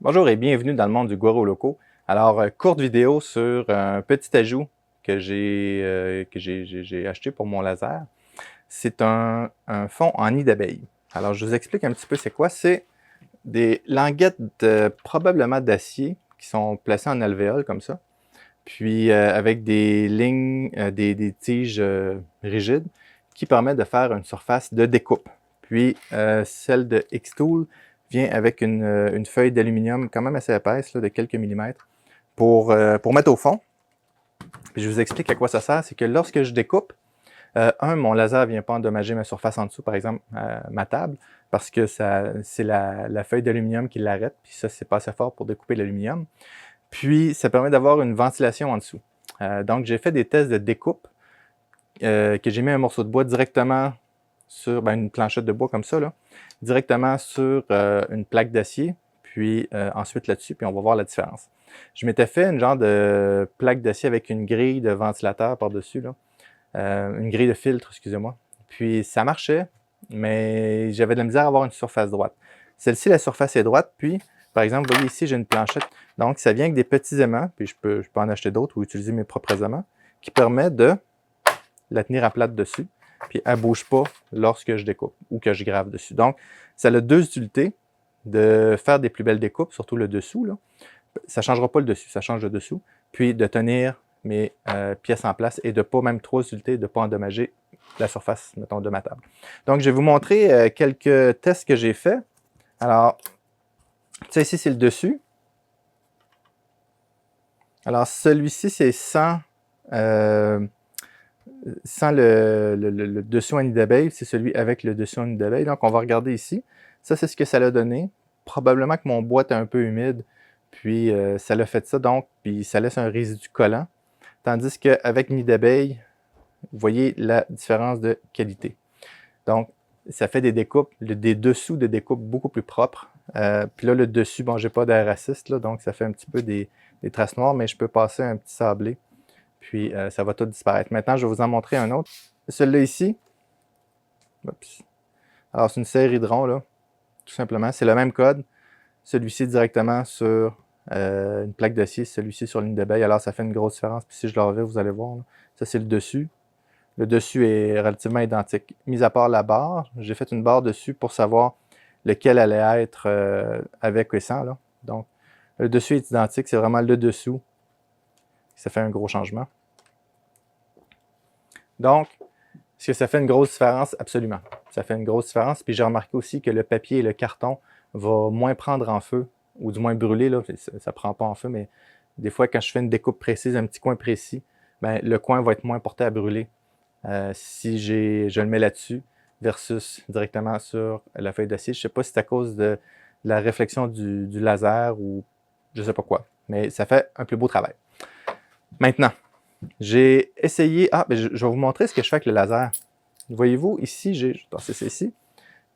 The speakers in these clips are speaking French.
Bonjour et bienvenue dans le monde du Guaro Loco. Alors, courte vidéo sur un petit ajout que j'ai acheté pour mon laser. C'est un fond en nid d'abeille. Alors, je vous explique un petit peu c'est quoi. C'est des languettes probablement d'acier qui sont placées en alvéole comme ça. Puis avec des lignes, des tiges rigides qui permettent de faire une surface de découpe. Puis celle de Xtool vient avec une feuille d'aluminium quand même assez épaisse, là, de quelques millimètres, pour mettre au fond. Puis je vous explique à quoi ça sert. C'est que lorsque je découpe, mon laser ne vient pas endommager ma surface en dessous, par exemple ma table, parce que c'est la feuille d'aluminium qui l'arrête, puis ça, c'est pas assez fort pour découper l'aluminium. Puis, ça permet d'avoir une ventilation en dessous. Donc, j'ai fait des tests de découpe, que j'ai mis un morceau de bois directement sur une planchette de bois comme ça, là, directement sur une plaque d'acier, puis ensuite là-dessus, puis on va voir la différence. Je m'étais fait une genre de plaque d'acier avec une grille de ventilateur par-dessus, là, une grille de filtre, excusez-moi. Puis ça marchait, mais j'avais de la misère à avoir une surface droite. Celle-ci, la surface est droite, puis par exemple, vous voyez ici, j'ai une planchette. Donc, ça vient avec des petits aimants, puis je peux en acheter d'autres ou utiliser mes propres aimants, qui permettent de la tenir à plate dessus, puis elle ne bouge pas lorsque je découpe ou que je grave dessus. Donc, ça a deux utilités de faire des plus belles découpes, surtout le dessous, là. Ça ne changera pas le dessus, ça change le dessous. Puis de tenir mes pièces en place et de pas, même trois utilités, de ne pas endommager la surface, mettons, de ma table. Donc, je vais vous montrer quelques tests que j'ai faits. Alors, ça ici, c'est le dessus. Alors, celui-ci, c'est sans le dessus en nid d'abeille. C'est celui avec le dessus en nid d'abeille. Donc, on va regarder ici. Ça, c'est ce que ça l'a donné. Probablement que mon bois est un peu humide. Puis, ça l'a fait ça. Donc, puis ça laisse un résidu collant. Tandis qu'avec nid d'abeille, vous voyez la différence de qualité. Donc, ça fait des découpes, des dessous de découpe beaucoup plus propres. Puis là, le dessus, bon, j'ai pas d'air assist, là, donc ça fait un petit peu des traces noires, mais je peux passer un petit sablé, puis ça va tout disparaître. Maintenant, je vais vous en montrer un autre. Celui-là ici, oups. Alors c'est une série de ronds, là, tout simplement. C'est le même code. Celui-ci directement sur une plaque d'acier, celui-ci sur ligne d'abeille. Alors ça fait une grosse différence. Puis si je le revais, vous allez voir, là. Ça, c'est le dessus. Le dessus est relativement identique. Mis à part la barre, j'ai fait une barre dessus pour savoir lequel allait être avec ou sans, là. Donc, le dessus est identique, c'est vraiment le dessous. Ça fait un gros changement. Donc, est-ce que ça fait une grosse différence? Absolument. Ça fait une grosse différence. Puis j'ai remarqué aussi que le papier et le carton vont moins prendre en feu, ou du moins brûler, là. Ça ne prend pas en feu, mais des fois, quand je fais une découpe précise, un petit coin précis, ben, le coin va être moins porté à brûler. Si je le mets là-dessus versus directement sur la feuille d'acier. Je ne sais pas si c'est à cause de la réflexion du laser ou je ne sais pas quoi. Mais ça fait un plus beau travail. Maintenant, j'ai essayé... Ah, ben je vais vous montrer ce que je fais avec le laser. Voyez-vous, ici, je vais tasser ça ici.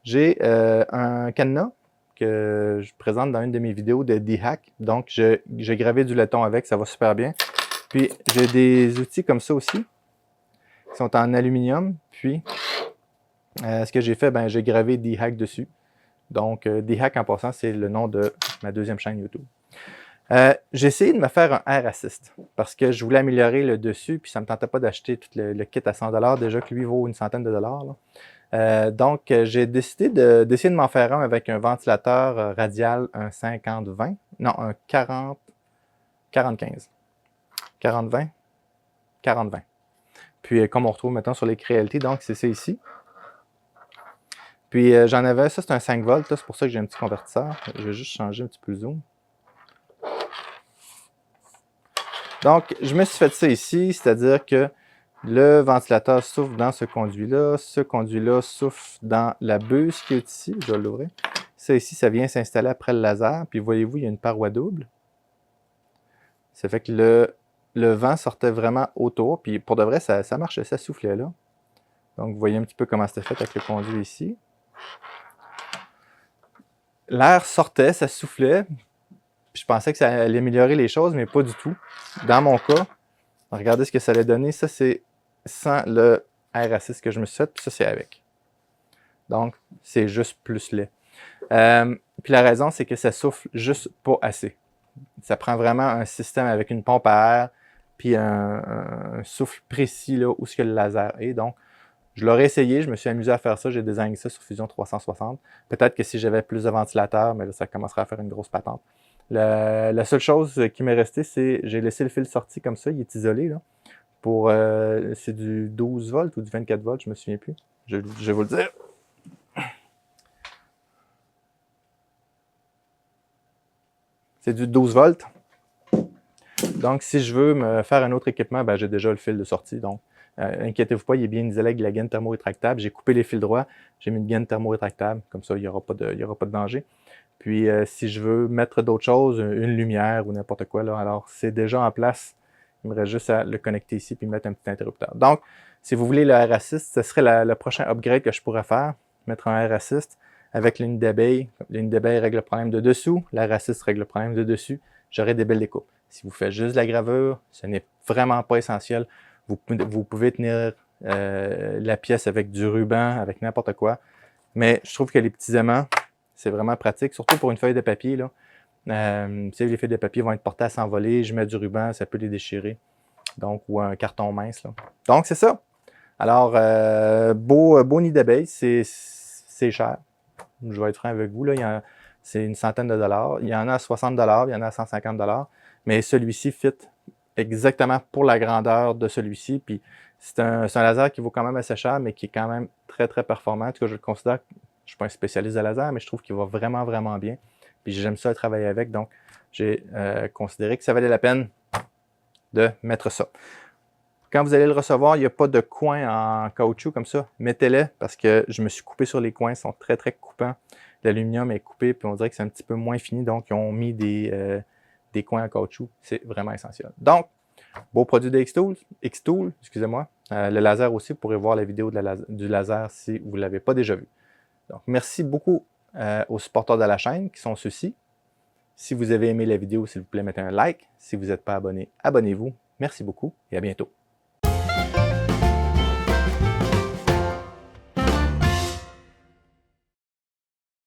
J'ai un cadenas que je présente dans une de mes vidéos de D-Hack. Donc, j'ai gravé du laiton avec, ça va super bien. Puis, j'ai des outils comme ça aussi, qui sont en aluminium. Puis, ce que j'ai fait, ben, j'ai gravé D-Hack dessus. Donc, D-Hack, en passant, c'est le nom de ma deuxième chaîne YouTube. J'ai essayé de me faire un Air Assist parce que je voulais améliorer le dessus, puis ça ne me tentait pas d'acheter tout le kit à 100$, déjà que lui vaut une centaine de dollars, là. Donc, j'ai décidé d'essayer de m'en faire un avec un ventilateur radial, un 50-20, non, un 40-45. 40-20, 40-20. Puis, comme on retrouve maintenant sur les Creality, donc c'est ça ici. Puis, j'en avais, ça c'est un 5 volts, c'est pour ça que j'ai un petit convertisseur. Je vais juste changer un petit peu le zoom. Donc, je me suis fait ça ici, c'est-à-dire que le ventilateur souffle dans ce conduit-là souffle dans la buse qui est ici, je vais l'ouvrir. Ça ici, ça vient s'installer après le laser, puis voyez-vous, il y a une paroi double. Ça fait que le vent sortait vraiment autour, puis pour de vrai, ça marchait, ça soufflait là. Donc, vous voyez un petit peu comment c'était fait avec le conduit ici. L'air sortait, ça soufflait, puis je pensais que ça allait améliorer les choses, mais pas du tout. Dans mon cas, regardez ce que ça allait donner. Ça, c'est sans le Air Assist que je me suis fait, puis ça, c'est avec. Donc, c'est juste plus laid. Puis la raison, c'est que ça souffle juste pas assez. Ça prend vraiment un système avec une pompe à air, puis un souffle précis là, où ce que le laser est. Donc, je l'aurais essayé, je me suis amusé à faire ça, j'ai designé ça sur Fusion 360. Peut-être que si j'avais plus de ventilateurs, mais là, ça commencerait à faire une grosse patente. La seule chose qui m'est restée, c'est j'ai laissé le fil sorti comme ça, il est isolé. Là, pour c'est du 12 volts ou du 24 volts, je me souviens plus. Je vais vous le dire. C'est du 12 volts. Donc, si je veux me faire un autre équipement, ben, j'ai déjà le fil de sortie. Donc, inquiétez-vous pas, il est bien isolé avec la gaine thermo-rétractable. J'ai coupé les fils droits, j'ai mis une gaine thermo-rétractable. Comme ça, il n'y aura pas de danger. Puis, si je veux mettre d'autres choses, une lumière ou n'importe quoi, là, alors c'est déjà en place. Il me reste juste à le connecter ici puis mettre un petit interrupteur. Donc, si vous voulez le Air Assist, ce serait le prochain upgrade que je pourrais faire. Mettre un Air Assist avec l'unité d'abeille. L'unité d'abeille règle le problème de dessous. L'Air Assist règle le problème de dessus. J'aurai des belles découpes. Si vous faites juste de la gravure, ce n'est vraiment pas essentiel. Vous pouvez tenir la pièce avec du ruban, avec n'importe quoi. Mais je trouve que les petits aimants, c'est vraiment pratique, surtout pour une feuille de papier. Là. Les feuilles de papier vont être portées à s'envoler. Je mets du ruban, ça peut les déchirer. Donc, ou un carton mince. Là. Donc, c'est ça. Alors, beau nid d'abeille, c'est cher. Je vais être franc avec vous. Là. C'est une centaine de dollars. Il y en a à 60 dollars, il y en a à 150 dollars. Mais celui-ci fit exactement pour la grandeur de celui-ci. Puis, c'est un laser qui vaut quand même assez cher, mais qui est quand même très, très performant. En tout cas, je le considère. Je ne suis pas un spécialiste de laser, mais je trouve qu'il va vraiment, vraiment bien. Puis, j'aime ça travailler avec. Donc, j'ai considéré que ça valait la peine de mettre ça. Quand vous allez le recevoir, il n'y a pas de coins en caoutchouc comme ça. Mettez-les parce que je me suis coupé sur les coins. Ils sont très, très coupants. L'aluminium est coupé, puis on dirait que c'est un petit peu moins fini. Donc, ils ont mis des coins en caoutchouc. C'est vraiment essentiel. Donc, beau produit de Xtool, excusez-moi. Le laser aussi, vous pourrez voir la vidéo du laser si vous ne l'avez pas déjà vu. Donc, merci beaucoup aux supporters de la chaîne qui sont ceux-ci. Si vous avez aimé la vidéo, s'il vous plaît, mettez un like. Si vous n'êtes pas abonné, abonnez-vous. Merci beaucoup et à bientôt.